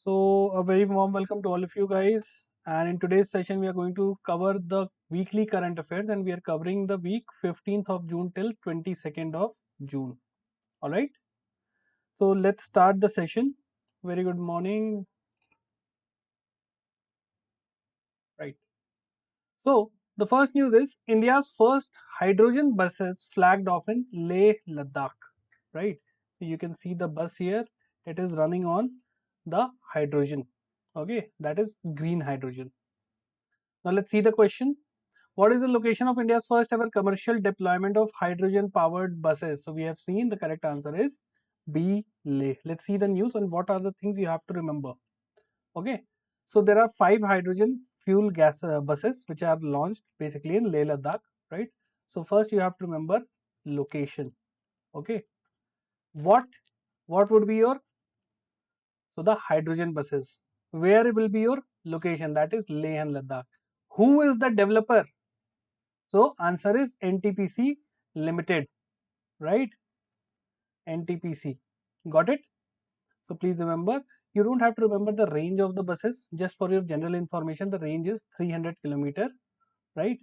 So, a very warm welcome to all of you guys. And in today's session, we are going to cover the weekly current affairs, and we are covering the week 15th of June till 22nd of June. All right. So, let's start the session. Very good morning. Right. So, the first news is India's first hydrogen buses flagged off in Leh, Ladakh. Right. So, you can see the bus here. It is running on the hydrogen. Okay. That is green hydrogen. Now, let's see the question. What is the location of India's first ever commercial deployment of hydrogen powered buses? So we have seen the correct answer is B, Leh. Let's see the news and what are the things you have to remember. Okay. So there are 5 hydrogen fuel gas buses which are launched basically in Leh Ladakh, right? So first you have to remember location. Okay. What would be your, so the hydrogen buses. Where will be your location? That is Leh and Ladakh. Who is the developer? So answer is NTPC Limited, right? NTPC. Got it? So please remember, you don't have to remember the range of the buses. Just for your general information, the range is 300 km, right?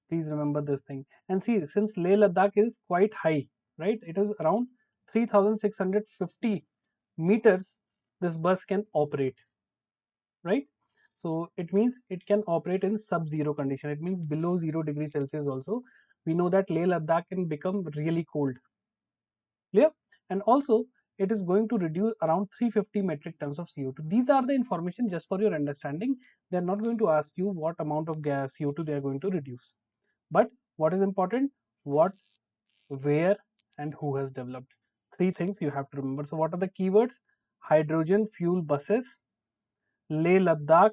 Please remember this thing. And see, since Leh Ladakh is quite high, right? It is around 3650 meters. This bus can operate, right? So it means it can operate in sub-zero condition. It means below 0 degrees Celsius also. We know that Leh Ladakh can become really cold. Clear? And also it is going to reduce around 350 metric tons of CO2. These are the information just for your understanding. They are not going to ask you what amount of gas CO2 they are going to reduce. But what is important? What, where, and who has developed. 3 things you have to remember. So what are the keywords? Hydrogen fuel buses, Leh Ladakh,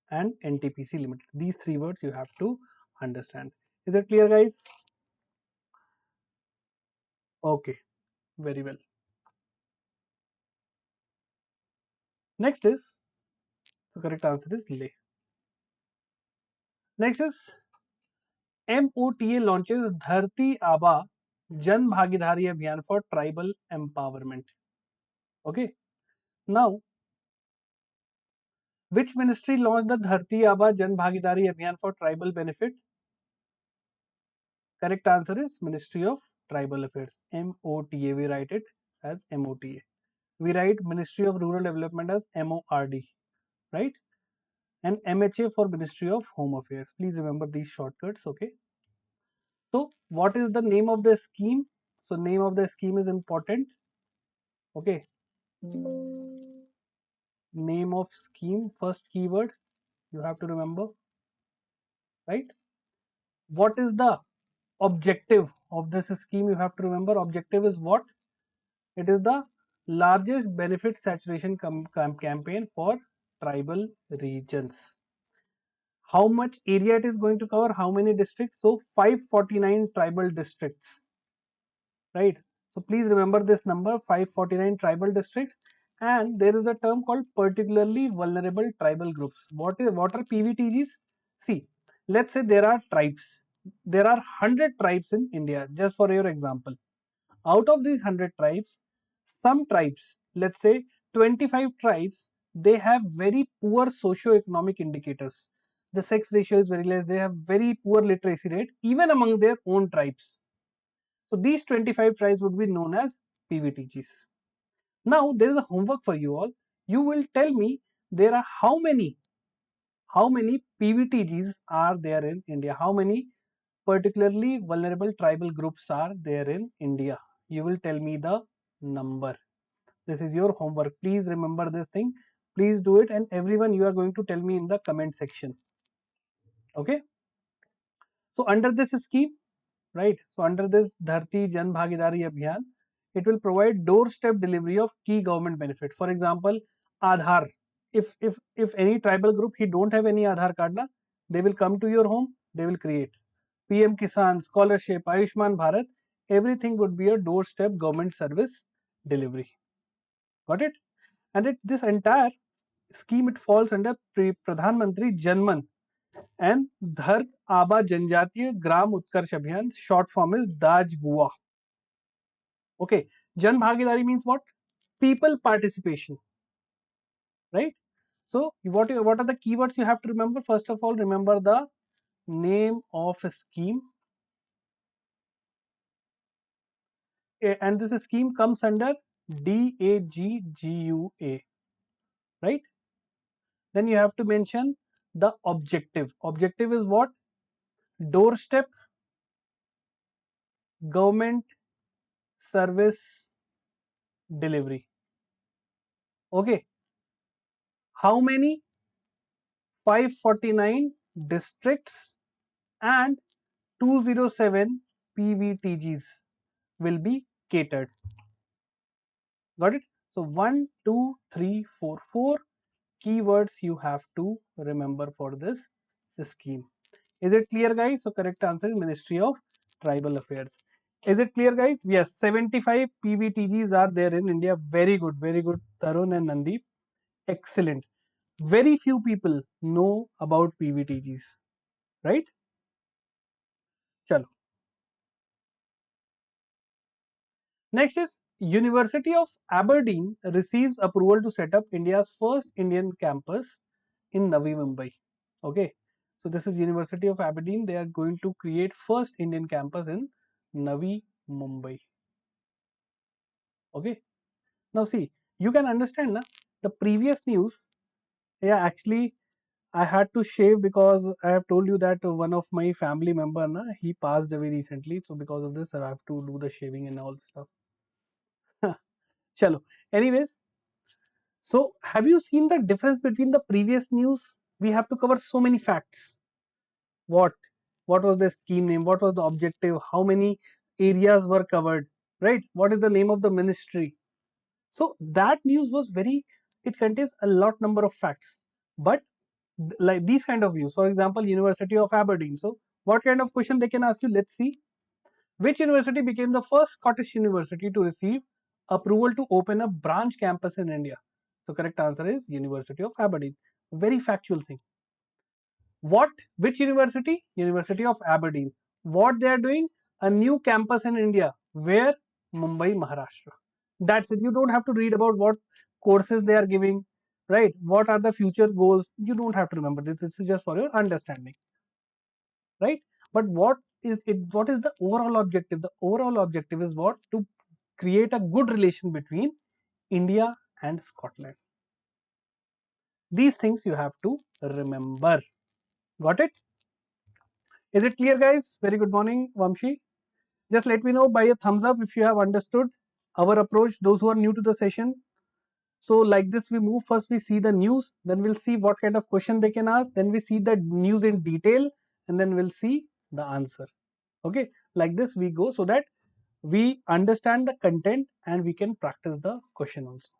and NTPC Limited. These 3 words you have to understand. Is it clear, guys? Okay, very well. Next is, the correct answer is Leh. Next is MOTA launches Dharti Aba Jan Bhagidhari Abhiyan for tribal empowerment. Okay. Now, which ministry launched the Dharti Aba Jan Bhagidhari Abhiyan for tribal benefit? Correct answer is Ministry of Tribal Affairs. MOTA. We write it as MOTA. We write Ministry of Rural Development as MORD, right? And MHA for Ministry of Home Affairs. Please remember these shortcuts, okay? So, what is the name of the scheme? So, name of the scheme is important, okay? Name of scheme, first keyword you have to remember, right? What is the objective of this scheme? You have to remember objective is what? It is the largest benefit saturation campaign for tribal regions. How much area it is going to cover? How many districts? So 549 tribal districts, right? So please remember this number, 549 tribal districts. And there is a term called particularly vulnerable tribal groups. What are PVTGs? See, let's say there are tribes. There are 100 tribes in India, just for your example. Out of these 100 tribes, some tribes, let's say 25 tribes, they have very poor socio-economic indicators. The sex ratio is very less. They have very poor literacy rate, even among their own tribes. So these 25 tribes would be known as PVTGs. Now there is a homework for you all. You will tell me there are how many PVTGs are there in India? How many particularly vulnerable tribal groups are there in India? You will tell me the number. This is your homework. Please remember this thing. Please do it, and everyone you are going to tell me in the comment section. Okay. So under this scheme, right? So under this Dharti Jan Bhagidari Abhiyan, it will provide doorstep delivery of key government benefit. For example, Aadhaar. If any tribal group he don't have any Aadhaar card, na, they will come to your home. They will create PM Kisan, scholarship, Ayushman Bharat. Everything would be a doorstep government service delivery. Got it? And this entire scheme, it falls under Pradhan Mantri Janman and Dharth Aba Janjatiya Gram Utkarsh Abhiyan. Short form is Daj Gua. Okay, Jan Bhagidari means what? People participation. right? So what are the keywords you have to remember? First of all, remember the name of a scheme, and this scheme comes under DAGGUA, right? Then you have to mention the objective. Objective is what? Doorstep government service delivery. Okay. How many? 549 districts and 207 PVTGs will be catered. Got it? So 1, 2, 3, 4, 4 keywords you have to remember for this scheme. Is it clear, guys? So correct answer is Ministry of Tribal Affairs. Is it clear, guys? Yes, 75 PVTGs are there in India. Very good, Tarun and Nandeep. Excellent. Very few people know about PVTGs, right? Chalo. Next is University of Aberdeen receives approval to set up India's first Indian campus in Navi Mumbai. Okay, so this is University of Aberdeen. They are going to create first Indian campus in Navi Mumbai. Okay, now see, you can understand na, the previous news. Yeah, actually, I had to shave because I have told you that one of my family member na, he passed away recently. So because of this, I have to do the shaving and all stuff. Chalo. Anyways, so have you seen the difference between the previous news? We have to cover so many facts. What? What was the scheme name? What was the objective? How many areas were covered? Right? What is the name of the ministry? So that news was very, it contains a lot number of facts. But like these kind of views, for example, University of Aberdeen. So what kind of question they can ask you? Let's see. Which university became the first Scottish university to receive approval to open a branch campus in India? So correct answer is University of Aberdeen. Very factual thing. What? Which university? University of Aberdeen. What they are doing? A new campus in India. Where? Mumbai, Maharashtra. That's it. You don't have to read about what courses they are giving, right? What are the future goals? You don't have to remember this. This is just for your understanding, right? But what is it? What is the overall objective? The overall objective is what? To create a good relation between India and Scotland. These things you have to remember. Got it? Is it clear, guys? Very good morning, Vamshi. Just let me know by a thumbs up if you have understood our approach, those who are new to the session. So like this we move. First we see the news, then we'll see what kind of question they can ask, then we see the news in detail, and then we'll see the answer. Okay, like this we go so that we understand the content and we can practice the question also.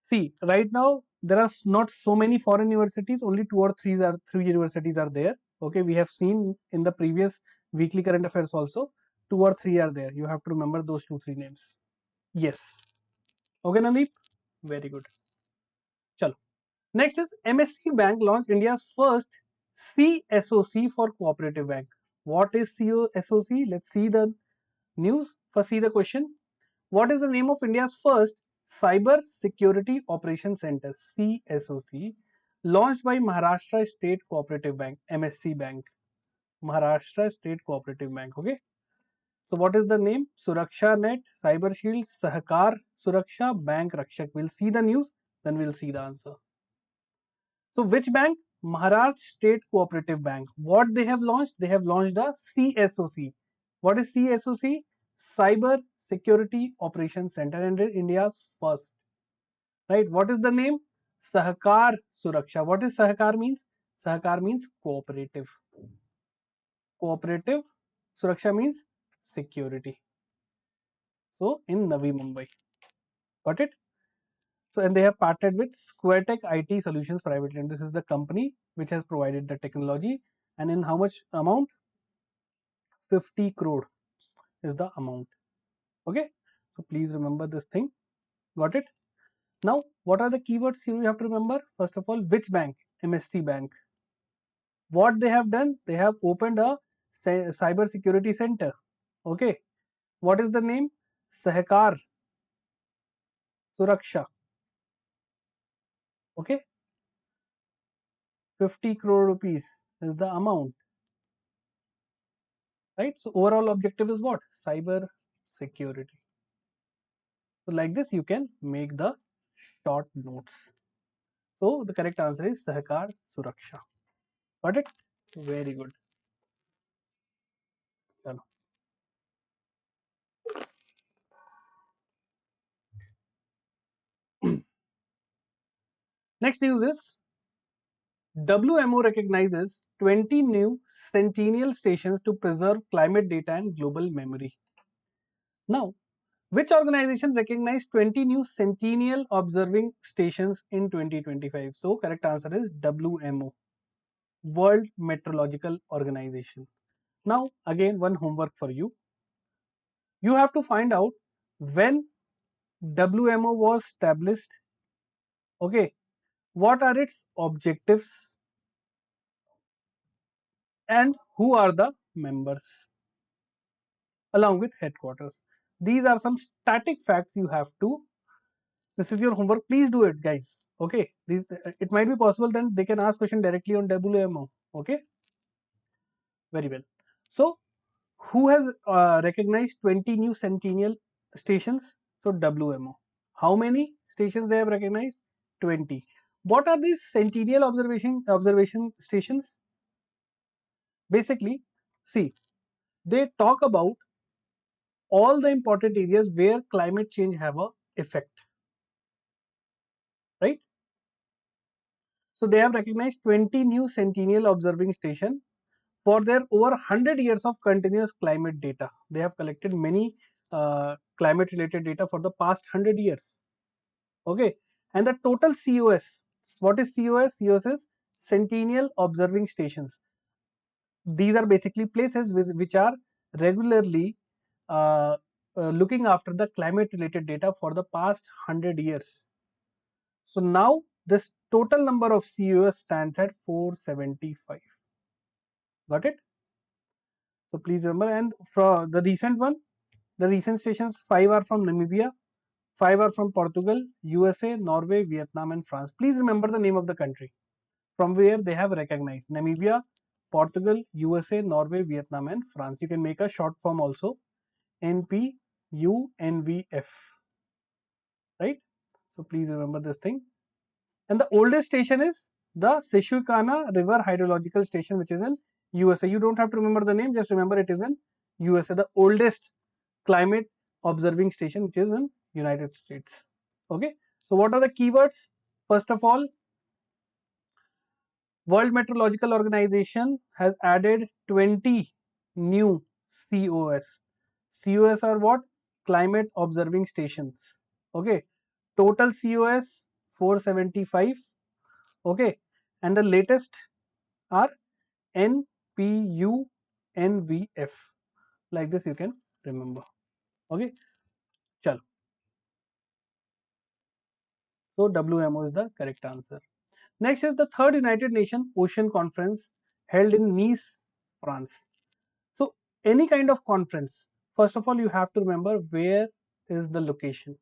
See, right now there are not so many foreign universities, only three universities are there. Okay, we have seen in the previous weekly current affairs also, 2 or 3 are there. You have to remember those 2-3 names. Yes. Okay, Nandeep? Very good. Chalo. Next is MSC Bank launched India's first CSOC for cooperative bank. What is CSOC? Let's see the news. First, see the question. What is the name of India's first Cyber Security Operation Center, CSOC, launched by Maharashtra State Cooperative Bank, MSC Bank? Maharashtra State Cooperative Bank. Okay. So what is the name? Suraksha Net, Cyber Shield, Sahakar Suraksha, Bank Rakshak. We'll see the news, then we'll see the answer. So which bank? Maharashtra State Cooperative Bank. What they have launched? They have launched a CSOC. What is CSOC? Cyber Security Operations Center, and India's first. Right? What is the name? Sahakar Suraksha. What is Sahakar means? Sahakar means cooperative. Cooperative. Suraksha means security. So in Navi Mumbai. Got it? So and they have partnered with SquareTech IT Solutions Private Limited. This is the company which has provided the technology. And in how much amount? 50 crore is the amount. Okay. So please remember this thing. Got it? Now, what are the keywords you have to remember? First of all, which bank? MSC Bank. What they have done? They have opened a cyber security center. Okay. What is the name? Sahakar Suraksha. Okay, 50 crore rupees is the amount, right? So overall objective is what? Cyber security. So like this you can make the short notes. So the correct answer is Sahkar Suraksha. Got it? Very good. Chalo. Next news is WMO recognizes 20 new Sentinel stations to preserve climate data and global memory. Now, which organization recognized 20 new Sentinel observing stations in 2025? So, correct answer is WMO, World Meteorological Organization. Now, again, one homework for you. You have to find out when WMO was established. Okay, what are its objectives and who are the members along with headquarters. These are some static facts you have to. This is your homework. Please do it, guys. Okay. These it might be possible. Then they can ask question directly on WMO. Okay. Very well. So, who has recognized 20 new Sentinel stations? So WMO. How many stations they have recognized? 20. What are these Sentinel observation stations? Basically, see, they talk about all the important areas where climate change have a effect, right? So they have recognized 20 new Sentinel observing station for their over 100 years of continuous climate data. They have collected many climate related data for the past 100 years. Okay, and the total COS, what is COS? COS is Sentinel observing stations. These are basically places which are regularly uh, looking after the climate related data for the past 100 years. So now this total number of COS stands at 475. Got it? So please remember, and for the recent one, the recent stations, 5 are from Namibia, 5 are from Portugal, USA, Norway, Vietnam and France. Please remember the name of the country from where they have recognized. Namibia, Portugal, USA, Norway, Vietnam and France. You can make a short form also, NPUNVF, right? So please remember this thing. And the oldest station is the Susquehanna River Hydrological Station, which is in USA. You don't have to remember the name, just remember it is in USA, the oldest climate observing station, which is in United States. Okay. So what are the keywords? First of all, World Meteorological Organization has added 20 new COS. COS are what? Climate observing stations. Okay. Total COS 475. Okay, and the latest are NPUNVF. Like this you can remember. Okay, chalo. So WMO is the correct answer. Next is the third United Nations Ocean Conference held in Nice, France. So any kind of conference, first of all you have to remember where is the location.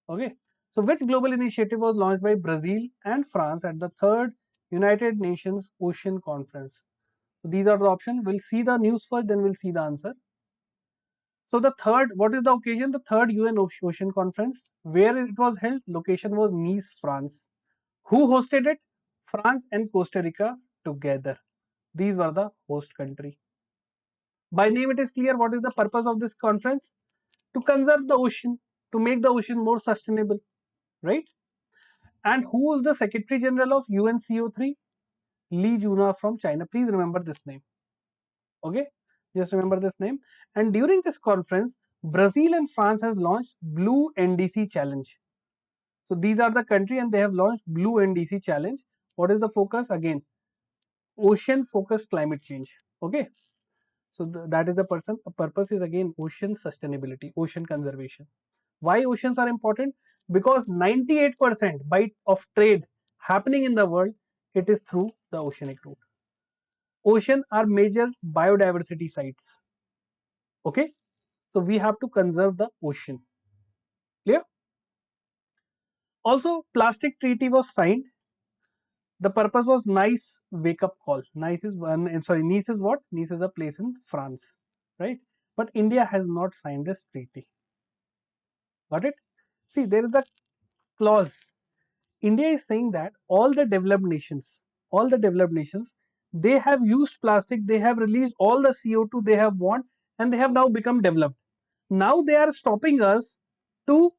Okay, so which global initiative was launched by Brazil and France at the third United Nations Ocean Conference? So these are the options. We'll see the news first, then we'll see the answer. So the third, what is the occasion? The third UN Ocean Conference. Where it was held? Location was Nice, France. Who hosted it? France and Costa Rica together. These were the host country. By name it is clear what is the purpose of this conference? To conserve the ocean, to make the ocean more sustainable, right? And who is the Secretary General of UNCO3? Li Juna from China. Please remember this name. Okay, just remember this name. And during this conference, Brazil and France has launched Blue NDC Challenge. So these are the country and they have launched Blue NDC Challenge. What is the focus? Again, ocean focused climate change. Okay, so that is the purpose is again ocean sustainability, ocean conservation. Why oceans are important? Because 98% of trade happening in the world, it is through the oceanic route. Ocean are major biodiversity sites. Okay, so we have to conserve the ocean. Clear? Also, plastic treaty was signed. The purpose was nice wake up call. Nice is one, and sorry, Nice is what? Nice is a place in France, right? But India has not signed this treaty. Got it? See, there is a clause. India is saying that all the developed nations, they have used plastic, they have released all the CO2 they have want, and they have now become developed. Now they are stopping us to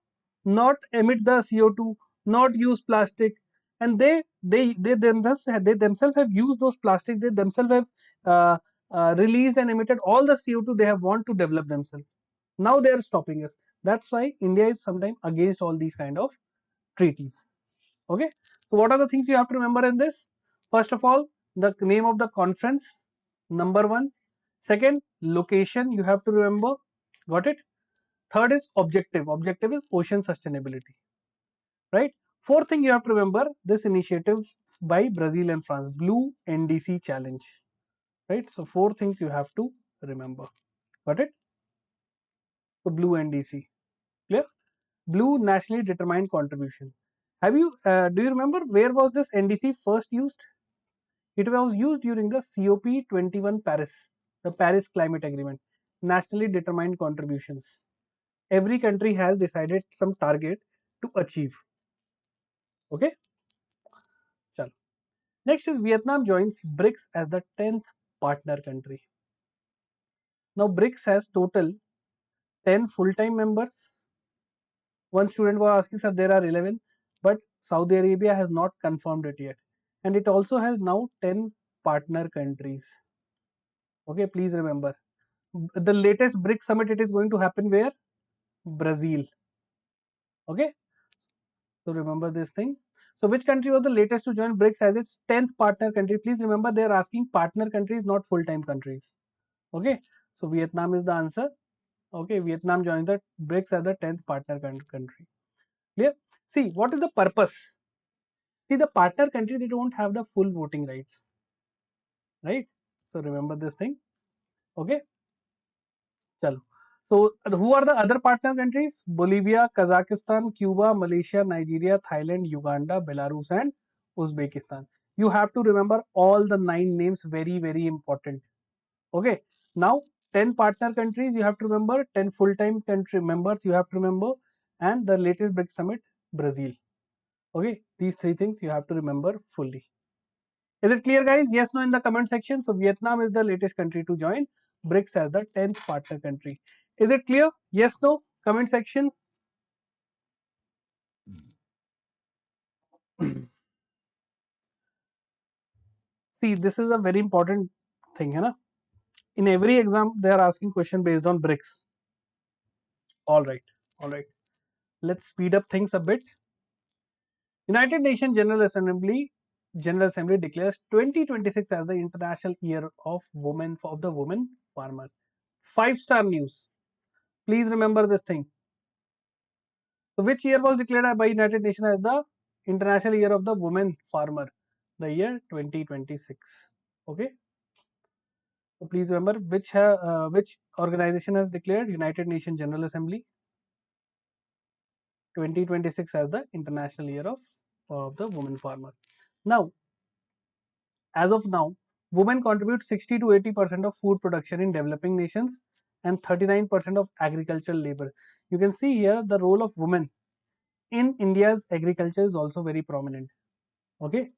not emit the CO2, not use plastic, and they themselves have used those plastic. They themselves have released and emitted all the CO2 they have want to develop themselves. Now they are stopping us. That's why India is sometimes against all these kind of treaties. Okay, so what are the things you have to remember in this? First of all, the name of the conference, number one. Second, location, you have to remember. Got it? Third is objective. Objective is ocean sustainability, right? Fourth thing you have to remember, this initiative by Brazil and France, Blue NDC Challenge, right? So four things you have to remember. Got it? So Blue NDC, clear? Blue nationally determined contribution. Have you do you remember where was this NDC first used? It was used during the COP21 Paris, the Paris Climate Agreement, nationally determined contributions. Every country has decided some target to achieve. Okay, chalo. Next is Vietnam joins BRICS as the 10th partner country. Now BRICS has total 10 full-time members. One student was asking, sir, there are 11, but Saudi Arabia has not confirmed it yet. And it also has now 10 partner countries. Okay, please remember. The latest BRICS summit, it is going to happen where? Brazil. Okay, so remember this thing. So which country was the latest to join BRICS as its 10th partner country? Please remember they are asking partner countries, not full-time countries. Okay, so Vietnam is the answer. Okay, Vietnam joined the BRICS as the 10th partner country. Clear? See, what is the purpose? See, the partner country, they don't have the full voting rights, right? So remember this thing. Okay, chalo. So who are the other partner countries? Bolivia, Kazakhstan, Cuba, Malaysia, Nigeria, Thailand, Uganda, Belarus, and Uzbekistan. You have to remember all the 9 names, very, very important. Okay, now 10 partner countries you have to remember, 10 full-time country members you have to remember, and the latest BRICS summit, Brazil. Okay, these 3 things you have to remember fully. Is it clear, guys? Yes, no in the comment section. So Vietnam is the latest country to join BRICS as the 10th partner country. Is it clear? Yes, no, comment section. See, this is a very important thing, hai na? In every exam they are asking question based on BRICS. All right, all right. Let's speed up things a bit. United Nations General Assembly declares 2026 as the International Year of the Women Farmer. 5-star news. Please remember this thing. So which year was declared by United Nations as the International Year of the Women Farmer? The year 2026. Okay. So please remember which organization has declared United Nations General Assembly 2026 as the International Year of the Women Farmer. Now, as of now, women contribute 60 to 80% of food production in developing nations and 39% of agricultural labor. You can see here the role of women in India's agriculture is also very prominent. Okay,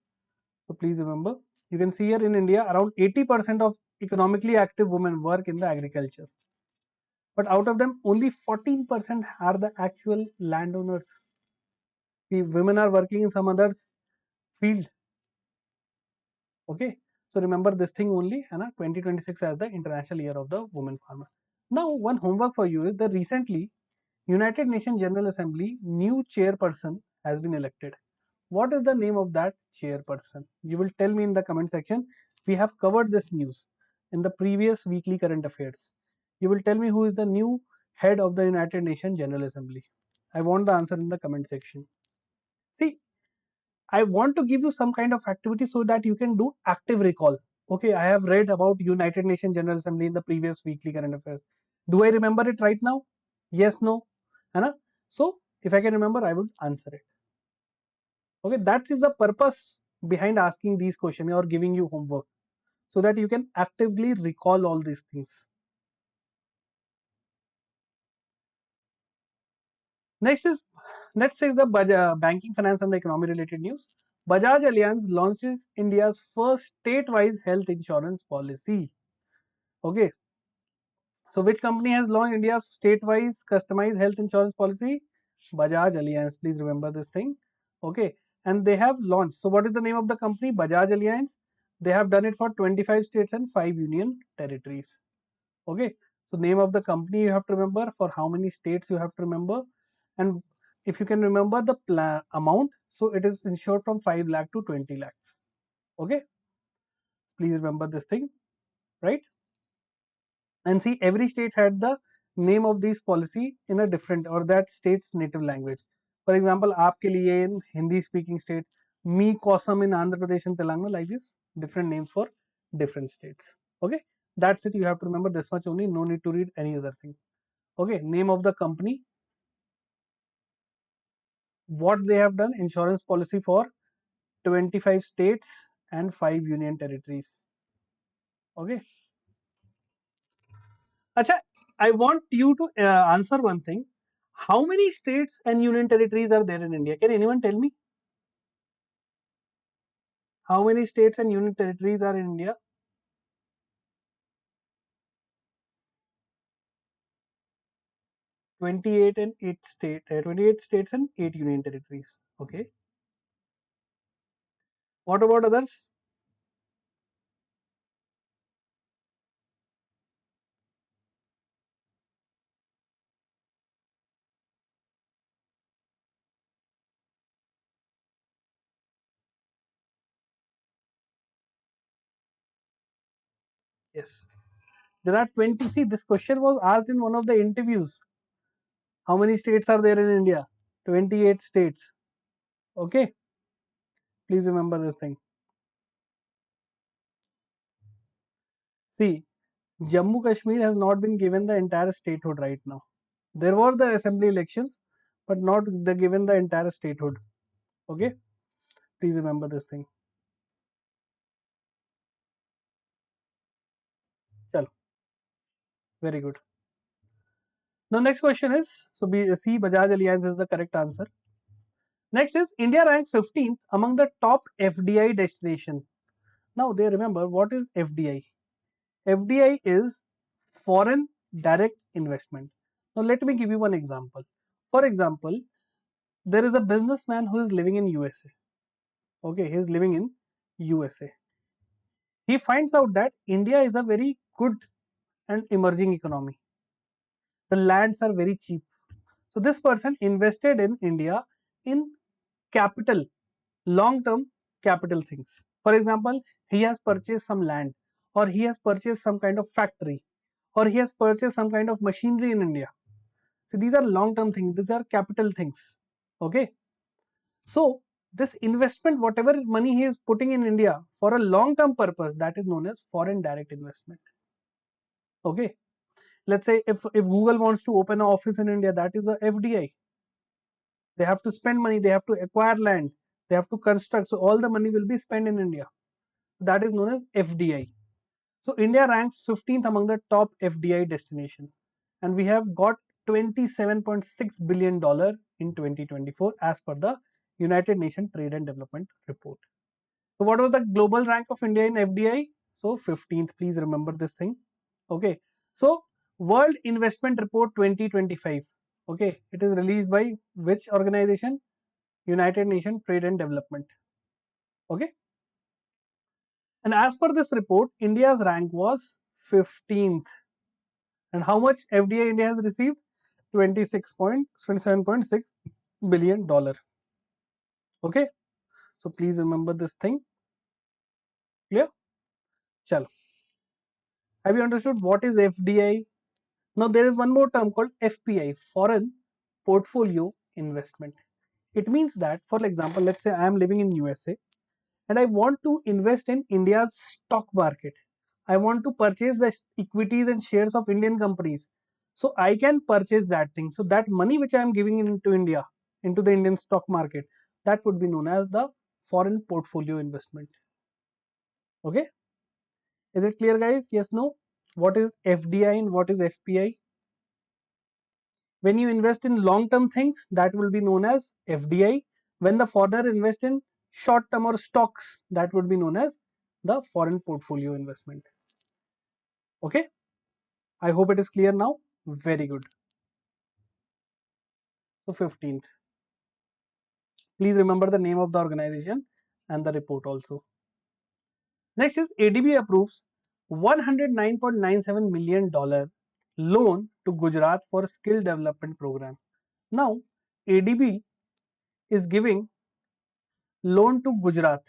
so please remember, you can see here in India around 80% of economically active women work in the agriculture, but out of them only 14% are the actual landowners. The women are working in some others field. Okay, so remember this thing only, and 2026 as the International Year of the Women Farmer. Now, one homework for you is that recently United Nations General Assembly new chairperson has been elected. What is the name of that chairperson? You will tell me in the comment section. We have covered this news in the previous weekly current affairs. You will tell me who is the new head of the United Nations General Assembly. I want the answer in the comment section. See, I want to give you some kind of activity so that you can do active recall. Okay, I have read about United Nations General Assembly in the previous weekly current affairs. Do I remember it right now? Yes, no. Anna? So, if I can remember, I would answer it. Okay, that is the purpose behind asking these questions or giving you homework, so that you can actively recall all these things. Next is the banking, finance, and the economy related news. Bajaj Allianz launches India's first state-wise health insurance policy. Okay, so which company has launched India's state-wise customized health insurance policy? Bajaj Allianz. Please remember this thing. Okay, and they have launched. So what is the name of the company? Bajaj Allianz. They have done it for 25 states and 5 union territories. Okay, so name of the company you have to remember, for how many states you have to remember, and if you can remember the amount, so it is insured from 5 lakh to 20 lakhs. Okay, please remember this thing, right? And see, every state had the name of this policy in a different or that state's native language. For example, आपके लिए in Hindi speaking state, me Kosam in Andhra Pradesh and Telangana, like this, different names for different states. Okay, that's it. You have to remember this much only. No need to read any other thing. Okay, name of the company, what they have done, insurance policy for 25 states and 5 union territories. Okay. Acha, I want you to answer one thing. How many states and union territories are there in India? Can anyone tell me? How many states and union territories are in India? 28 and 28 states and 8 union territories. Okay. What about others? Yes. There are 20. See, this question was asked in one of the interviews. How many states are there in India? 28 states. Okay. Please remember this thing. See, Jammu Kashmir has not been given the entire statehood right now. There were the assembly elections, but not the given the entire statehood. Okay, please remember this thing. Chalo, very good. Now next question is, so C, Bajaj Allianz is the correct answer. Next is, India ranks 15th among the top FDI destination. Now they remember what is FDI. FDI is foreign direct investment. Now let me give you one example. For example, there is a businessman who is living in USA. Okay, he is living in USA. He finds out that India is a very good and emerging economy. The lands are very cheap. So this person invested in India in capital, long term capital things. For example, he has purchased some land, or he has purchased some kind of factory, or he has purchased some kind of machinery in India. So these are long term things, these are capital things. Okay. So this investment, whatever money he is putting in India for a long term purpose, that is known as foreign direct investment. Okay. Let's say if Google wants to open an office in India, that is a FDI. They have to spend money, they have to acquire land, they have to construct. So all the money will be spent in India. That is known as FDI. So India ranks 15th among the top FDI destination, and we have got $27.6 billion in 2024 as per the United Nations Trade and Development Report. So what was the global rank of India in FDI? So 15th. Please remember this thing. Okay. So World Investment Report 2025. Okay. It is released by which organization? United Nations Trade and Development. Okay. And as per this report, India's rank was 15th. And how much FDI India has received? 27.6 billion dollar. Okay. So please remember this thing. Clear? Chalo. Have you understood what is FDI? Now there is one more term called FPI, foreign portfolio investment. It means that, for example, let's say I am living in USA and I want to invest in India's stock market. I want to purchase the equities and shares of Indian companies. So I can purchase that thing. So that money which I am giving into India, into the Indian stock market, That would be known as the foreign portfolio investment. Okay, is it clear, guys? Yes, no? What is FDI and what is FPI? When you invest in long term things, that will be known as FDI. When the foreigner invest in short term or stocks, that would be known as the foreign portfolio investment. Okay, I hope it is clear now. Very good. So 15th, please remember the name of the organization and the report also. Next is ADB approves $109.97 million loan to Gujarat for skill development program. Now, ADB is giving loan to Gujarat.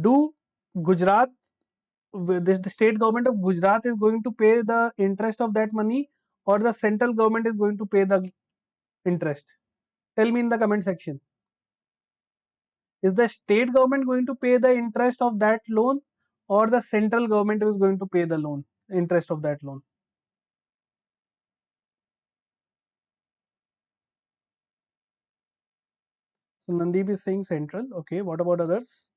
Do Gujarat, the state government of Gujarat is going to pay the interest of that money, or the central government is going to pay the interest? Tell me in the comment section. Is the state government going to pay the interest of that loan, or the central government is going to pay the loan, interest of that loan? So Nandeep is saying central. Okay, what about others?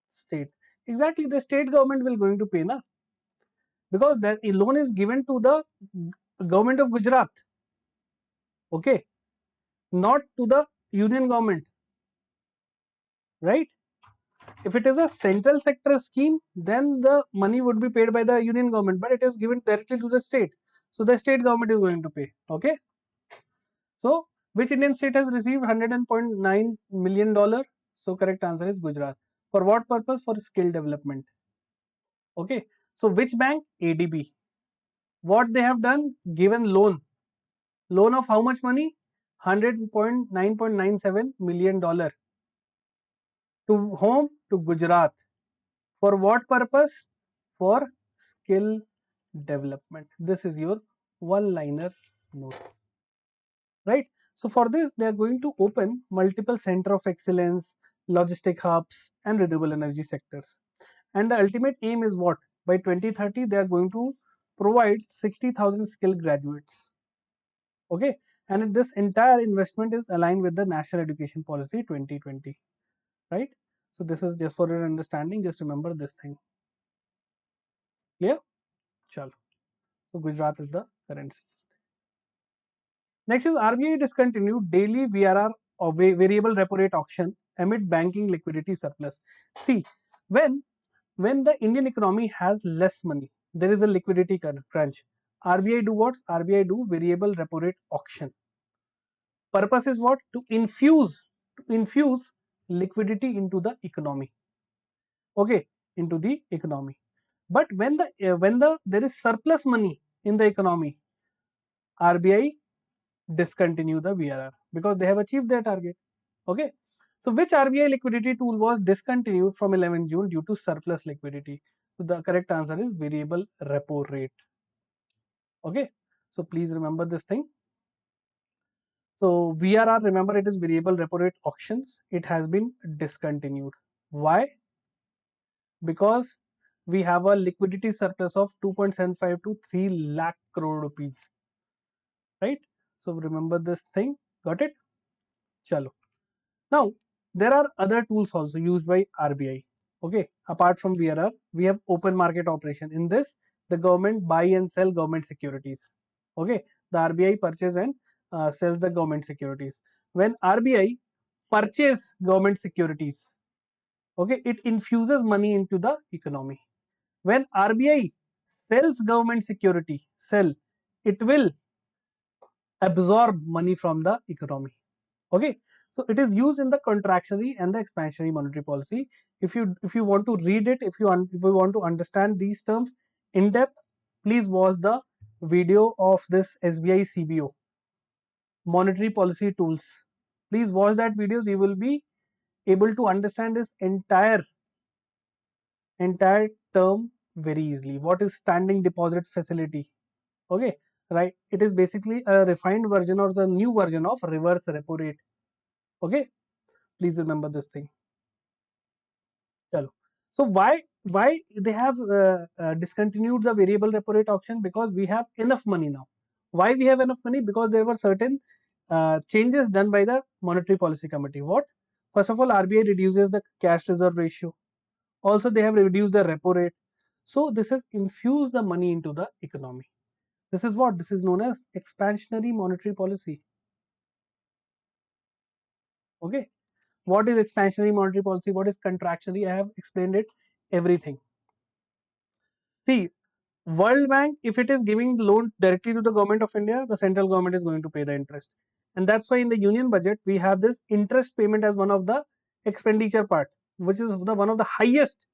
State. Exactly, the state government will going to pay na, because that loan is given to the government of Gujarat. Okay, not to the union government, right? If it is a central sector scheme, then the money would be paid by the union government, but it is given directly to the state. So the state government is going to pay. Okay. So which Indian state has received $100.9 million? So correct answer is Gujarat. For what purpose? For skill development. Okay. So which bank? ADB. What they have done? Given loan. Loan of how much money? $100.997 million. To whom? To Gujarat. For what purpose? For skill development. This is your one-liner note. Right? So for this, they are going to open multiple center of excellence, logistic hubs, and renewable energy sectors. And the ultimate aim is what? By 2030, they are going to provide 60,000 skilled graduates. Okay, and this entire investment is aligned with the National Education Policy 2020. Right? So this is just for your understanding. Just remember this thing. Clear? Chalo. So Gujarat is the current. Next is RBI discontinued daily VRR or variable repo rate auction amid banking liquidity surplus. See, when the Indian economy has less money, there is a liquidity crunch. RBI do what? RBI do variable repo rate auction. Purpose is what? To infuse liquidity into the economy. Okay, into the economy. But when there is surplus money in the economy, RBI discontinue the VRR because they have achieved their target. Okay. So which RBI liquidity tool was discontinued from 11 June due to surplus liquidity? So the correct answer is variable repo rate. Okay. So please remember this thing. So VRR, remember, it is variable repo rate auctions. It has been discontinued. Why? Because we have a liquidity surplus of 2.75 to 3 lakh crore rupees. Right? So remember this thing. Got it? Chalo. Now, there are other tools also used by RBI. Okay, apart from VRR, we have open market operation. In this, the government buy and sell government securities. Okay, the RBI purchase and sells the government securities. When RBI purchase government securities, okay, it infuses money into the economy. When RBI sells government security, it will absorb money from the economy. Okay, so it is used in the contractionary and the expansionary monetary policy. If you want to read it, if you want to understand these terms in depth, please watch the video of this SBI CBO monetary policy tools. Please watch that videos. You will be able to understand this entire term very easily. What is standing deposit facility? Okay, right? It is basically a refined version or the new version of reverse repo rate. Okay, please remember this thing. Chalo. So why why they have discontinued the variable repo rate auction? Because we have enough money now. Why we have enough money? Because there were certain changes done by the Monetary Policy Committee. What? First of all, RBI reduces the cash reserve ratio. Also, they have reduced the repo rate. So this has infused the money into the economy. This is what? This is known as expansionary monetary policy. Okay. What is expansionary monetary policy? What is contractionary? I have explained it, everything. See, World Bank, if it is giving the loan directly to the government of India, the central government is going to pay the interest. And that's why in the union budget, we have this interest payment as one of the expenditure part, which is the one of the highest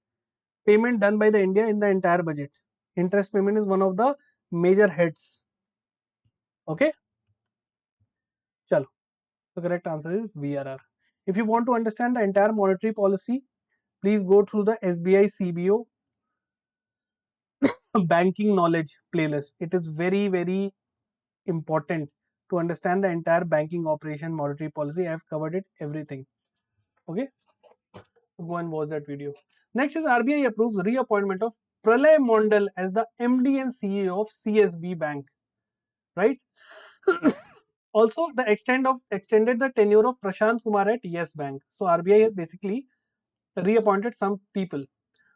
payment done by the India in the entire budget. Interest payment is one of the major heads. Okay, chalo. The correct answer is VRR. If you want to understand the entire monetary policy, please go through the SBI CBO banking knowledge playlist. It is very, very important to understand the entire banking operation monetary policy. I have covered it everything. Okay, so go and watch that video. Next is RBI approves reappointment of Pralay Mondal as the MD and CEO of CSB Bank. Right. Also, the extended the tenure of Prashant Kumar at Yes Bank. So RBI has basically reappointed some people.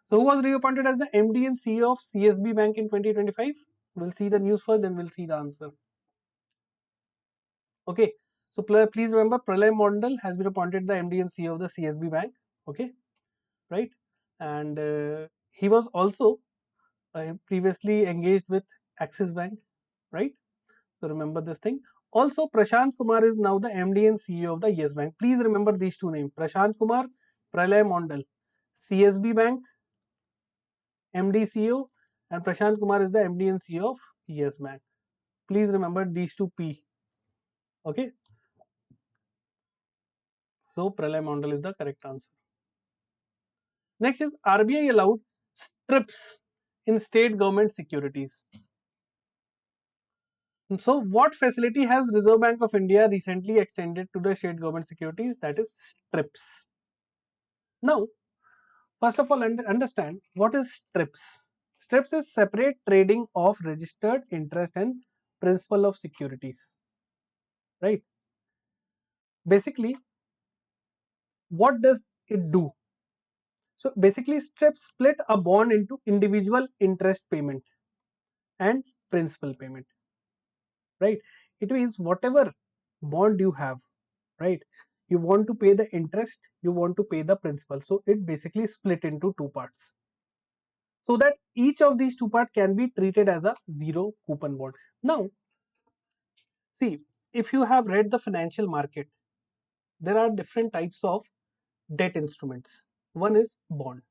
So who was reappointed as the MD and CEO of CSB Bank in 2025? We'll see the news first, then we'll see the answer. Okay. So please remember, Pralay Mondal has been appointed the MD and CEO of the CSB Bank. Okay, right, and he was also previously engaged with Axis Bank, right? So remember this thing. Also, Prashant Kumar is now the MD and CEO of the Yes Bank. Please remember these two names: Prashant Kumar, Pralay Mondal, CSB Bank, MD CEO, and Prashant Kumar is the MD and CEO of Yes Bank. Please remember these two P. Okay. So Pralay Mondal is the correct answer. Next is RBI allowed strips in state government securities. So what facility has Reserve Bank of India recently extended to the state government securities? That is strips. Now, first of all, understand what is strips. Strips is separate trading of registered interest and principal of securities. Right. Basically, what does it do? So basically, strips split a bond into individual interest payment and principal payment. Right. It means whatever bond you have, right, you want to pay the interest, you want to pay the principal, so it basically split into two parts, so that each of these two parts can be treated as a zero coupon bond. Now see, if you have read the financial market, there are different types of debt instruments. One is bond.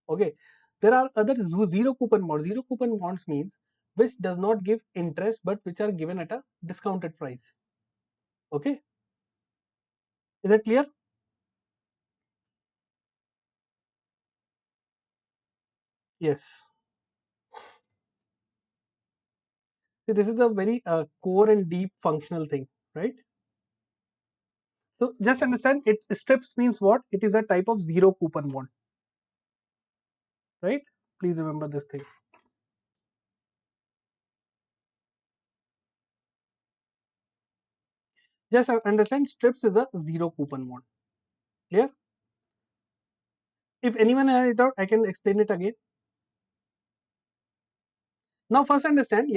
Okay, there are other zero coupon bonds. Zero coupon bonds means which does not give interest but which are given at a discounted price. Okay, is it clear? Yes. See, this is a very core and deep functional thing, right? So just understand, it strips means what? It is a type of zero coupon bond, right? Please remember this thing. Just understand, strips is a zero coupon bond. Clear? If anyone has it out, I can explain it again. Now first understand,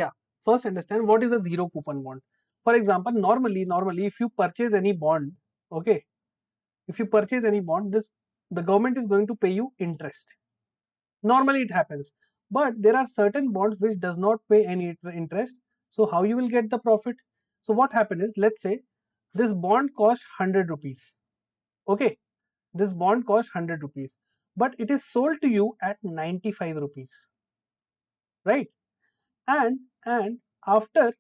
first understand what is a zero coupon bond. For example, normally if you purchase any bond, okay, if you purchase any bond, this the government is going to pay you interest. Normally it happens, but there are certain bonds which does not pay any interest. So how you will get the profit? So what happens is, let's say this bond costs 100 rupees. Okay, this bond costs 100 rupees, but it is sold to you at 95 rupees, right? And after,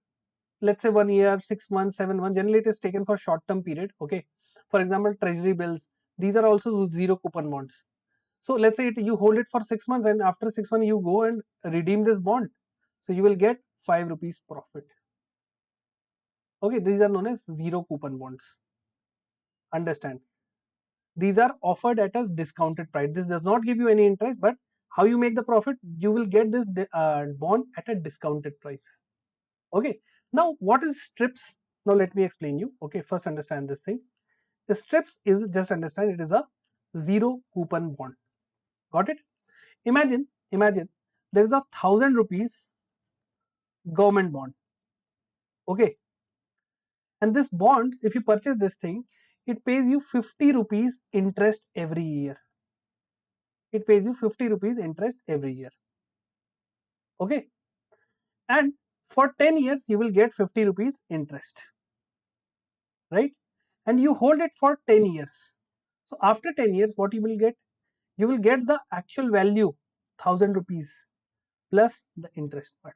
let's say 1 year, 6 months, 7 months, generally it is taken for short term period. Okay, for example, treasury bills, these are also zero coupon bonds. So let's say you hold it for 6 months, and after 6 months you go and redeem this bond. So you will get 5 rupees profit. Okay, these are known as zero coupon bonds. Understand? These are offered at a discounted price. This does not give you any interest, but How you make the profit? You will get this bond at a discounted price. Okay. Now, what is strips? Now, let me explain you. Okay, first understand this thing. The strips is, just understand, it is a zero coupon bond. Got it? Imagine there is a 1,000 rupees government bond. Okay, and this bonds, if you purchase this thing, it pays you 50 rupees interest every year. It pays you 50 rupees interest every year. Okay, and for 10 years you will get 50 rupees interest, right? And you hold it for 10 years. So after 10 years, what you will get? You will get the actual value, 1,000 rupees plus the interest part,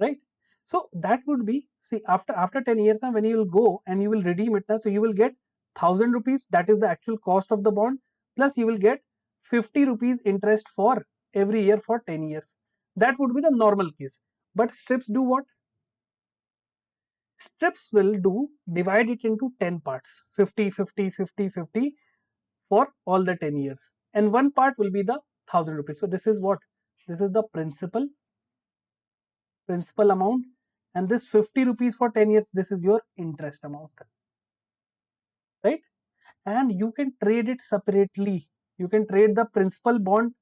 right? So that would be, see, after 10 years, when you will go and you will redeem it, so you will get 1,000 rupees, that is the actual cost of the bond, plus you will get 50 rupees interest for every year for 10 years. That would be the normal case. But strips do what? Strips will do, divide it into 10 parts, 50, 50, 50, 50 for all the 10 years, and one part will be the 1,000 rupees. So this is what? This is the principal amount, and this 50 rupees for 10 years, this is your interest amount, right? And you can trade it separately. You can trade the principal bond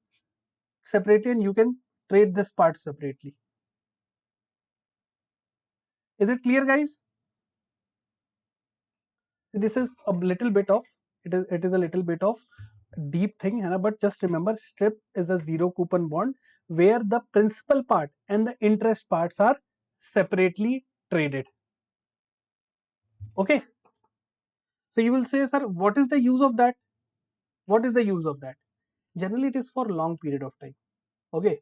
separately, and you can trade this part separately. Is it clear, guys? So this is a little bit of, it is a little bit of deep thing, but just remember, strip is a zero coupon bond where the principal part and the interest parts are separately traded. Okay, so you will say, sir, what is the use of that? What is the use of that? Generally, it is for long period of time. Okay,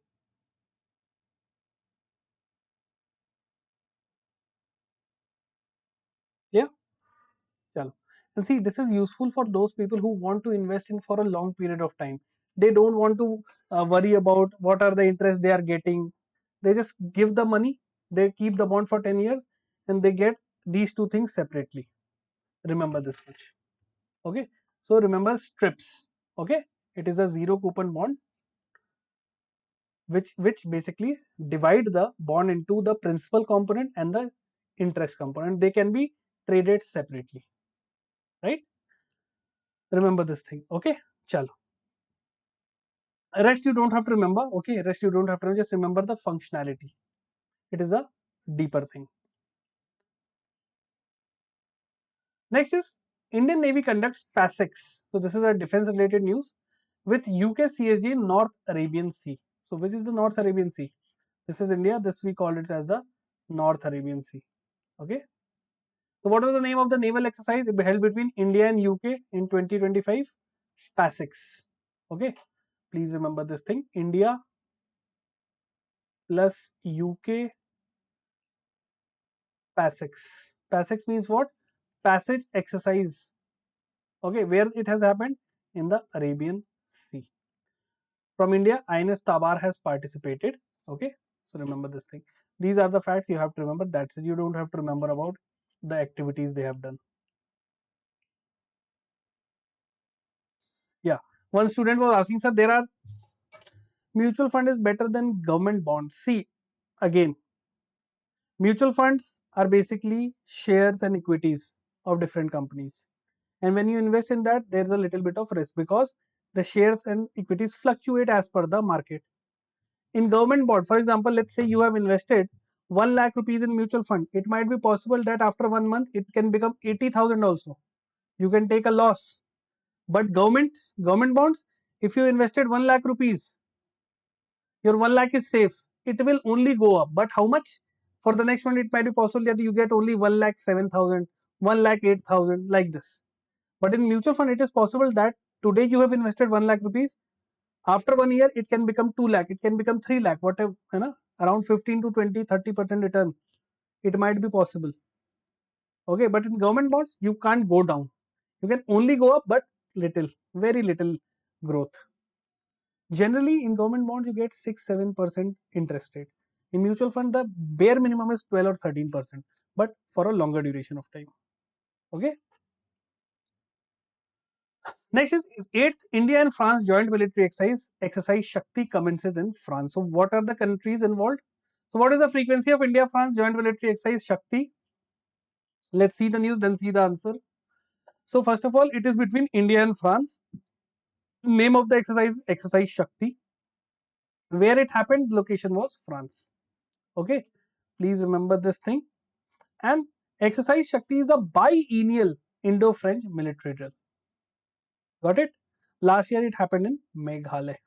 yeah, chalo. And see, this is useful for those people who want to invest in for a long period of time. They don't want to worry about what are the interest they are getting. They just give the money, they keep the bond for 10 years, and they get these two things separately. Remember this much. Okay, so remember strips. Okay, it is a zero coupon bond which basically divide the bond into the principal component and the interest component. They can be traded separately, right? Remember this thing. Okay, chalo. Rest you don't have to remember. Okay, rest you don't have to remember, just remember the functionality. It is a deeper thing. Next is Indian Navy conducts PASEX. So this is a defense related news with UK CSG in North Arabian Sea. So which is the North Arabian Sea? This is India. This we call it as the North Arabian Sea. Okay. So what was the name of the naval exercise held between India and UK in 2025? PASEX. Okay. Please remember this thing. India plus UK PASEX. PASEX means what? Passage exercise. Okay, where it has happened? In the Arabian Sea. From India, INS Tabar has participated. Okay, so remember this thing. These are the facts you have to remember. That's it. You don't have to remember about the activities they have done. Yeah, one student was asking, sir, there are mutual fund is better than government bonds. See, again, mutual funds are basically shares and equities of different companies. And when you invest in that, there is a little bit of risk because the shares and equities fluctuate as per the market. In government bond, for example, let's say you have invested 1 lakh rupees in mutual fund. It might be possible that after 1 month it can become 80,000 also. You can take a loss. But government bonds, if you invested 1 lakh rupees, your 1 lakh is safe. It will only go up. But how much? For the next one, it might be possible that you get only 1 lakh 7,000, 1 lakh 8,000, like this. But in mutual fund, it is possible that today you have invested 1 lakh rupees. After 1 year, it can become 2 lakh, it can become 3 lakh, whatever, around 15 to 20, 30% return. It might be possible. Okay, but in government bonds, you can't go down. You can only go up, but little, very little growth. Generally, in government bonds, you get 6-7% interest rate. In mutual fund, the bare minimum is 12 or 13%, but for a longer duration of time. Okay. Next is 8th India and France joint military exercise Shakti commences in France. So what are the countries involved? So what is the frequency of India France joint military exercise Shakti? Let's see the news, then see the answer. So first of all, it is between India and France. Name of the exercise Shakti. Where it happened, location was France. Okay, please remember this thing. And exercise Shakti is a biennial Indo-French military drill. Got it? Last year it happened in Meghalaya.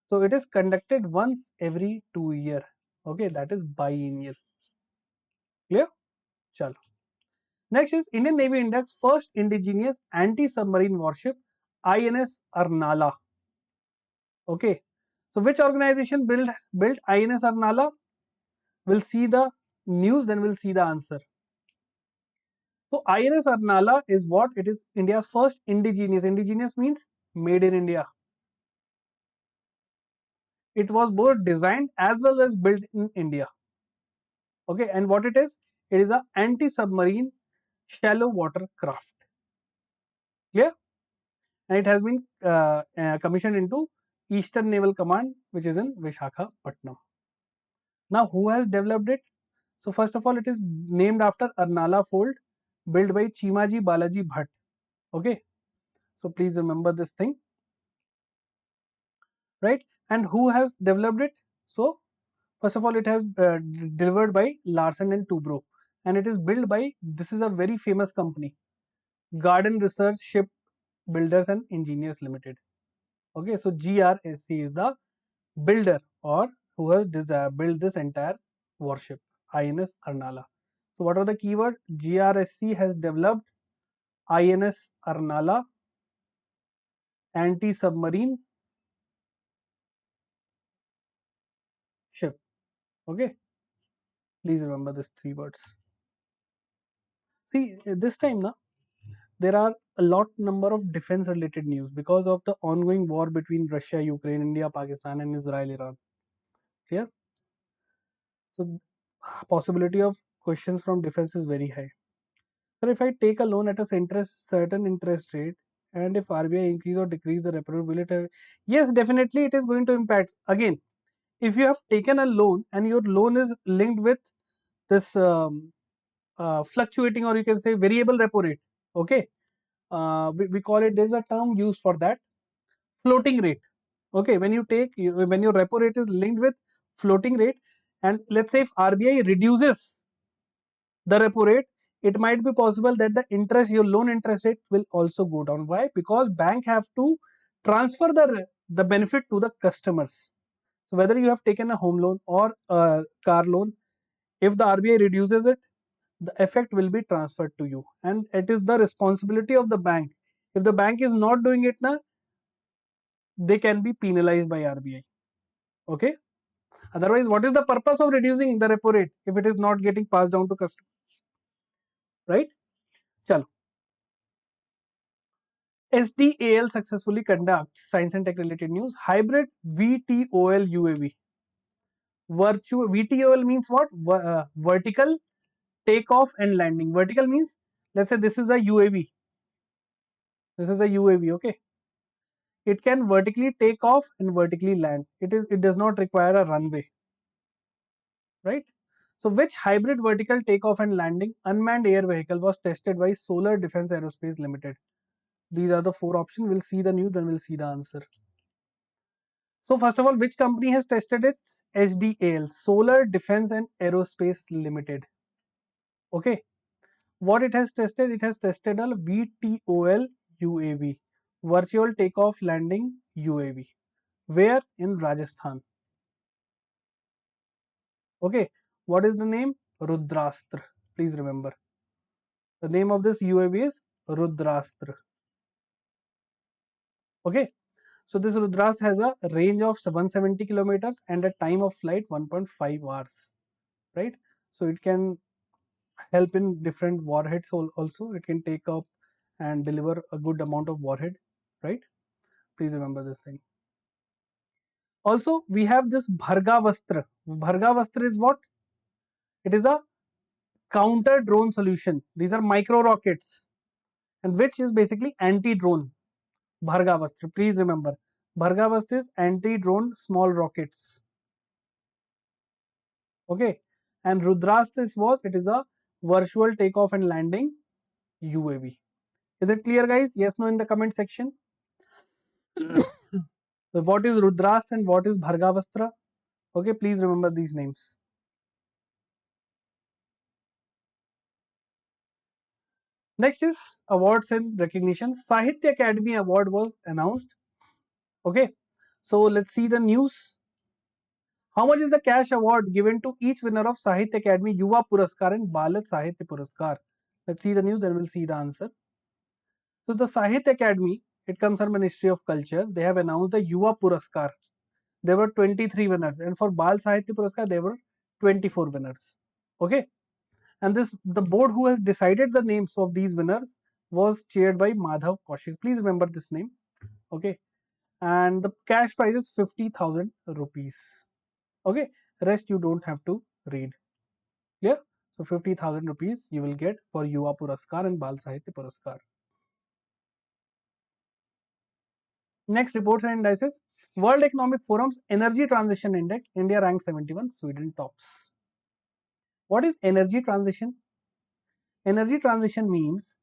So it is conducted once every 2 years. Okay, that is biennial. Clear? Chalo. Next is Indian Navy Index first indigenous anti-submarine warship INS Arnala. Okay. So which organization built INS Arnala? We'll see the news, then we'll see the answer. So INS Arnala is what? It is India's first indigenous. Indigenous means made in India. It was both designed as well as built in India. Okay, and what it is? It is a anti-submarine shallow water craft. Clear? And it has been commissioned into Eastern Naval Command, which is in Visakhapatnam. Now, who has developed it? So, first of all, it is named after Arnala Fold, built by Chimaji Balaji Bhatt. Okay, so please remember this thing, right? And who has developed it? So, first of all, it has delivered by Larsen and Toubro, and it is built by, this is a very famous company, Garden Research Ship Builders and Engineers Limited. Okay, so GRSC is the builder or who has built this entire warship, INS Arnala. So what are the keyword? GRSC has developed INS Arnala anti-submarine ship. Okay, please remember these three words. See, this time now there are a lot number of defense related news because of the ongoing war between Russia, Ukraine, India, Pakistan and Israel, Iran. Clear? So possibility of questions from defense is very high. So if I take a loan at a certain interest rate, and if RBI increase or decrease the repo rate, will it have? Yes, definitely it is going to impact. Again, if you have taken a loan and your loan is linked with this fluctuating, or you can say variable repo rate, okay, we call it, there's a term used for that, floating rate. Okay, when you take, when your repo rate is linked with floating rate, and let's say if RBI reduces the repo rate, it might be possible that the interest, your loan interest rate will also go down. Why? Because bank have to transfer the benefit to the customers. So whether you have taken a home loan or a car loan, if the RBI reduces it, the effect will be transferred to you, and it is the responsibility of the bank. If the bank is not doing it now, they can be penalized by RBI. Okay. Otherwise, what is the purpose of reducing the repo rate if it is not getting passed down to customers? Right? Chalo. SDAL successfully conducts science and tech related news. Hybrid VTOL UAV. VTOL means what? Vertical takeoff and landing. Vertical means, let's say this is a UAV. This is a UAV, okay. It can vertically take off and vertically land. It does not require a runway. Right? So which hybrid vertical takeoff and landing unmanned air vehicle was tested by Solar Defense Aerospace Limited? These are the four options. We'll see the news, then we'll see the answer. So first of all, which company has tested it? SDAL, Solar Defense and Aerospace Limited. Okay. What it has tested? It has tested a VTOL UAV, Virtual Takeoff Landing UAV. Where? In Rajasthan. Okay. What is the name? Rudrastra. Please remember. The name of this UAV is Rudrastra. Okay. So this Rudras has a range of 170 kilometers and a time of flight 1.5 hours. Right. So it can help in different warheads also. It can take up and deliver a good amount of warhead. Right. Please remember this thing. Also, we have this Bhargavastra. Bhargavastra is what? It is a counter drone solution. These are micro rockets, and which is basically anti drone. Bhargavastra. Please remember, Bhargavastra is anti-drone small rockets. Okay, and Rudrastra is what? It is a virtual takeoff and landing UAV. Is it clear, guys? Yes, no in the comment section. What is Rudrastra and what is Bhargavastra? Okay, please remember these names. Next is awards and recognition. Sahitya Academy Award was announced. Okay, so let's see the news. How much is the cash award given to each winner of Sahitya Academy Yuva Puraskar and Balat Sahitya Puraskar? Let's see the news, then we'll see the answer. So the Sahitya Academy, it comes from Ministry of Culture. They have announced the Yuva Puraskar. There were 23 winners, and for Bal Sahitya Puraskar, there were 24 winners. Okay, and this the board who has decided the names of these winners was chaired by Madhav Kaushik. Please remember this name. Okay, and the cash prize is 50,000 rupees. Okay, rest you don't have to read. Clear? So 50,000 rupees you will get for Yuva Puraskar and Bal Sahitya Puraskar. Next, reports and indices. World Economic Forum's Energy Transition Index, India ranked 71, Sweden tops. What is energy transition? Energy transition means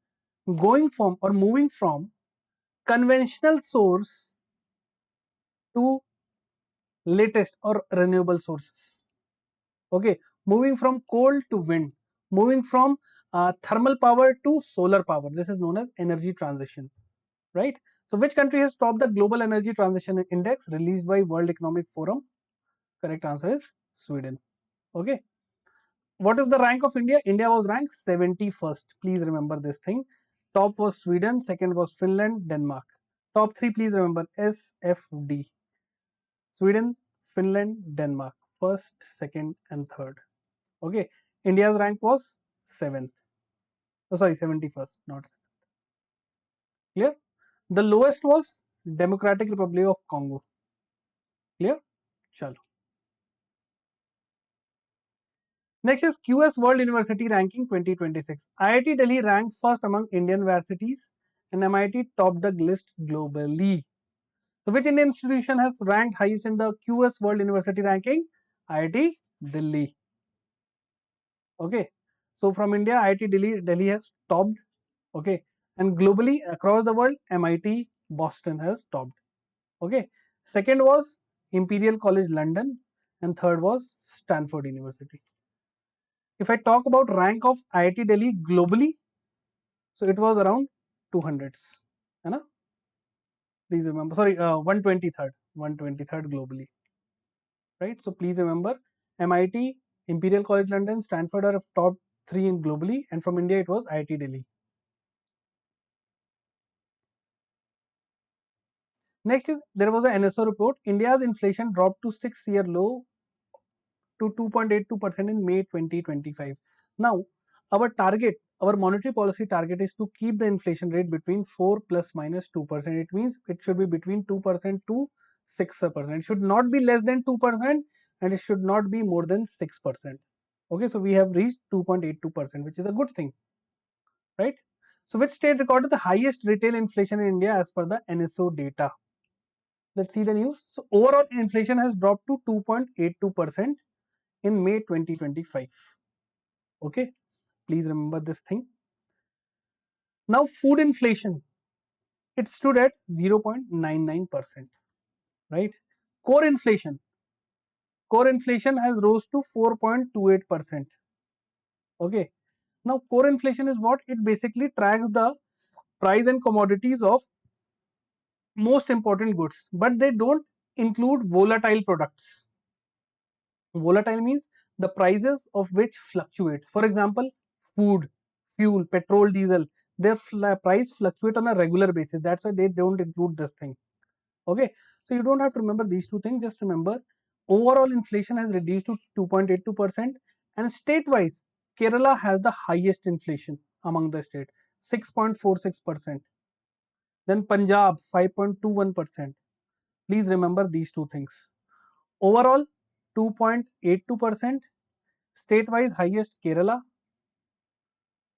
going from or moving from conventional source to latest or renewable sources. Okay, moving from coal to wind, moving from thermal power to solar power. This is known as energy transition, right? So, which country has topped the Global Energy Transition Index released by World Economic Forum? Correct answer is Sweden. Okay. What is the rank of India? India was ranked 71st. Please remember this thing. Top was Sweden, second was Finland, Denmark. Top three, please remember SFD. Sweden, Finland, Denmark. First, second, and third. Okay. India's rank was 7th. Oh, sorry, 71st, not 7th. Clear? The lowest was Democratic Republic of Congo. Clear? Chalo. Next is QS World University Ranking 2026. IIT Delhi ranked first among Indian universities and MIT topped the list globally. So, which Indian institution has ranked highest in the QS World University Ranking? IIT Delhi. Okay. So, from India, IIT Delhi has topped. Okay. And globally, across the world, MIT Boston has topped. Okay. Second was Imperial College London and third was Stanford University. If I talk about rank of IIT Delhi globally, so it was around 200s. Please remember, sorry, 123rd globally, right? So please remember, MIT, Imperial College London, Stanford are top three in globally, and from India it was IIT Delhi. Next is there was an NSO report. India's inflation dropped to 6-year low to 2.82% in May 2025. Now, our target, our monetary policy target is to keep the inflation rate between 4 plus minus 2%. It means it should be between 2% to 6%. It should not be less than 2% and it should not be more than 6%. Okay, so we have reached 2.82%, which is a good thing, right? So, which state recorded the highest retail inflation in India as per the NSO data? Let's see the news. So, overall inflation has dropped to 2.82% in May 2025. Okay, please remember this thing. Now, food inflation, it stood at 0.99%, right? Core inflation, core inflation has rose to 4.28%. Okay, now core inflation is what? It basically tracks the price and commodities of most important goods, but they don't include volatile products. Volatile means the prices of which fluctuates. For example, food, fuel, petrol, diesel, their price fluctuate on a regular basis. That's why they don't include this thing. Okay, so you don't have to remember these two things. Just remember, overall inflation has reduced to 2.82%, and state-wise, Kerala has the highest inflation among the state, 6.46%. Then Punjab, 5.21%. Please remember these two things. Overall, 2.82%. State-wise highest Kerala,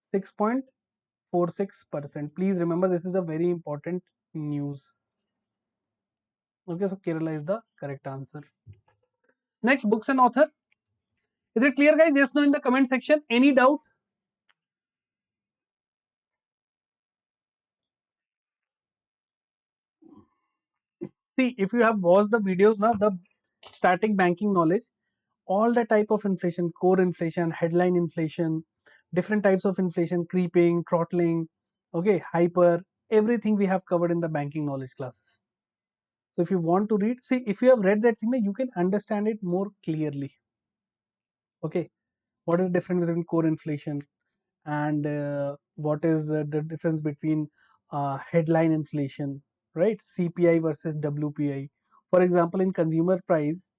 6.46%. Please remember, this is a very important news. Okay, so Kerala is the correct answer. Next, books and author. Is it clear, guys? Yes, no in the comment section. Any doubt? See, if you have watched the videos now, the static banking knowledge, all the type of inflation, core inflation, headline inflation, different types of inflation, creeping, throttling, okay, hyper, everything we have covered in the banking knowledge classes. So if you want to read, see, if you have read that thing, then you can understand it more clearly. Okay, what is the difference between core inflation and what is the difference between headline inflation, right? CPI versus WPI. For example, in consumer price,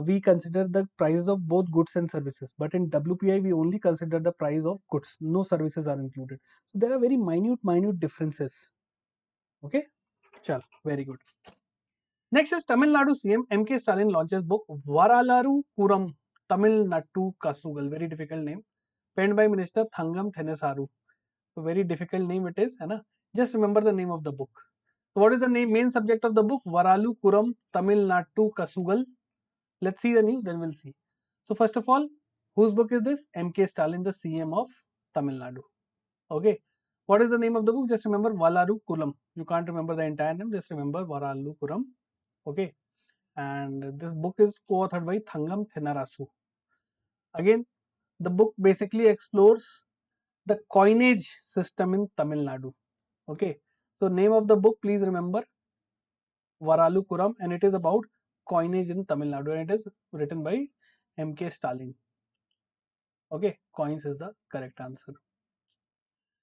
we consider the prices of both goods and services, but in WPI we only consider the price of goods, no services are included. So there are very minute differences. Okay, chal, very good. Next is Tamil Nadu CM MK Stalin launches book Varalaru Kuram Tamil Nadu Kasugal, very difficult name, penned by Minister Thangam Thenesaru. So very difficult name it is, है ना? Just remember the name of the book. So what is the name, main subject of the book? Varalu Kuram Tamil Nadu Kasugal. Let's see the news, then we'll see. So first of all, whose book is this? MK Stalin, the CM of Tamil Nadu. Okay. What is the name of the book? Just remember Valaru Kulam. You can't remember the entire name. Just remember Varalu Kuram. Okay. And this book is co-authored by Thangam Thenarasu. Again, the book basically explores the coinage system in Tamil Nadu. Okay. So name of the book, please remember Varalu Kuram, and it is about coinage in Tamil Nadu, and it is written by MK Stalin. Okay, coins is the correct answer.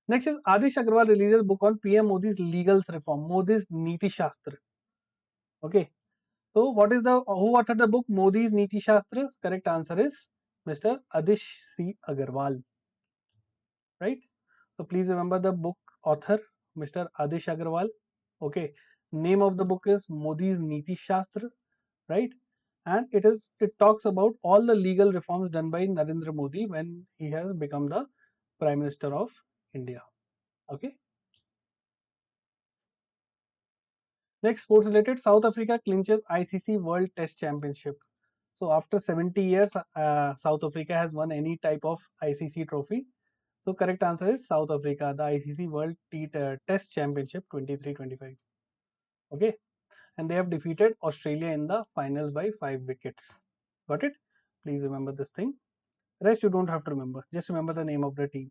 Next is Adish Agrawal releases a book on PM Modi's legal reform, Modi's Niti Shastra. Okay, so what is the who authored the book Modi's Niti Shastra? Correct answer is Mr. Adish C. Agarwal. Right. So please remember the book author, Mr. Adish Agrawal. Okay, name of the book is Modi's Niti Shastra. Right, and it talks about all the legal reforms done by Narendra Modi when he has become the Prime Minister of India. Okay. Next, sports related, South Africa clinches ICC World Test Championship. So after 70 years, South Africa has won any type of ICC trophy. So correct answer is South Africa, the ICC World Test Championship 23-25. Okay, and they have defeated Australia in the finals by 5 wickets. Got it? Please remember this thing. Rest you don't have to remember. Just remember the name of the team.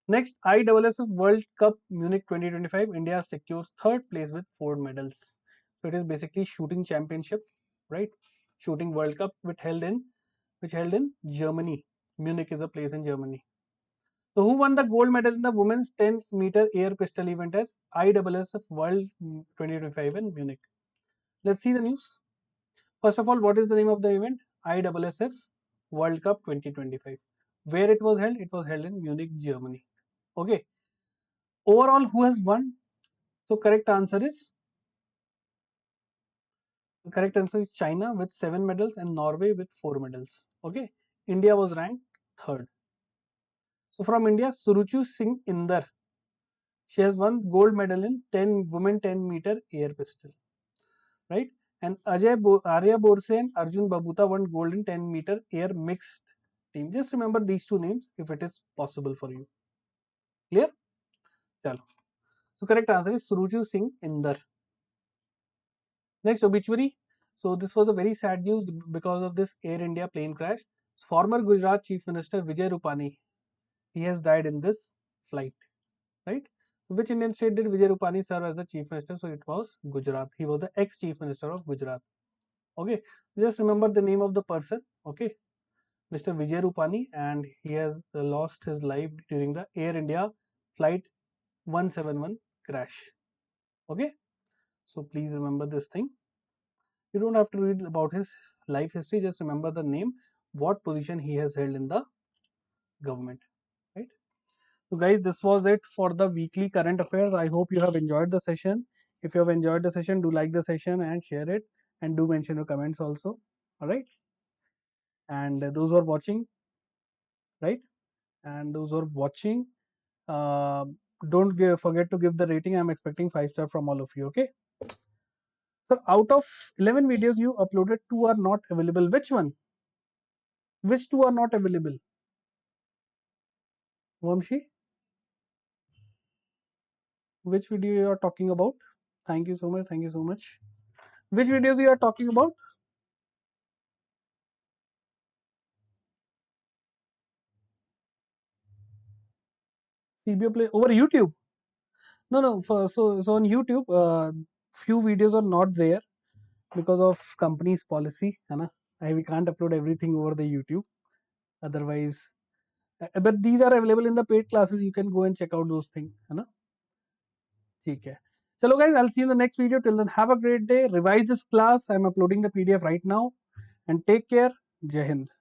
Next, IWS World Cup Munich 2025. India secures third place with 4 medals. So it is basically shooting championship, right? Shooting World Cup which held in Germany. Munich is a place in Germany. So who won the gold medal in the women's 10-meter air pistol event as IWSF World 2025 in Munich? Let's see the news. First of all, what is the name of the event? IWSF World Cup 2025. Where it was held? It was held in Munich, Germany. Okay. Overall, who has won? So correct answer is China with 7 medals and Norway with 4 medals. Okay. India was ranked third. So from India, Suruchu Singh Inder. She has won gold medal in 10 women 10-meter air pistol. Right? And Arya Borse and Arjun Babuta won gold in 10-meter air mixed team. Just remember these two names if it is possible for you. Clear? Chalo. So correct answer is Suruchu Singh Inder. Next, obituary. So this was a very sad news because of this Air India plane crash. Former Gujarat Chief Minister Vijay Rupani, he has died in this flight. Right? Which Indian state did Vijay Rupani serve as the Chief Minister? So it was Gujarat. He was the ex-Chief Minister of Gujarat. Okay, just remember the name of the person. Okay, Mr. Vijay Rupani, and he has lost his life during the Air India flight 171 crash. Okay, so please remember this thing. You don't have to read about his life history, just remember the name, what position he has held in the government. Right. So guys, this was it for the weekly current affairs. I hope you have enjoyed the session. If you have enjoyed the session, do like the session and share it, and do mention your comments also. All right. And those who are watching, right? And those who are watching, uh, forget to give the rating. I'm expecting 5 star from all of you. Okay. So out of 11 videos you uploaded, 2 are not available. Which one? Which 2 are not available? Vamshi, which video you are talking about? Thank you so much. Thank you so much. Which videos you are talking about? CBO play over YouTube. No, no. So on YouTube, few videos are not there because of company's policy. है ना? We can't upload everything over the YouTube. Otherwise, but these are available in the paid classes. You can go and check out those things. है ना? ठीक है. Chalo guys, I'll see you in the next video. Till then, have a great day. Revise this class. I'm uploading the PDF right now. And take care. Jai Hind.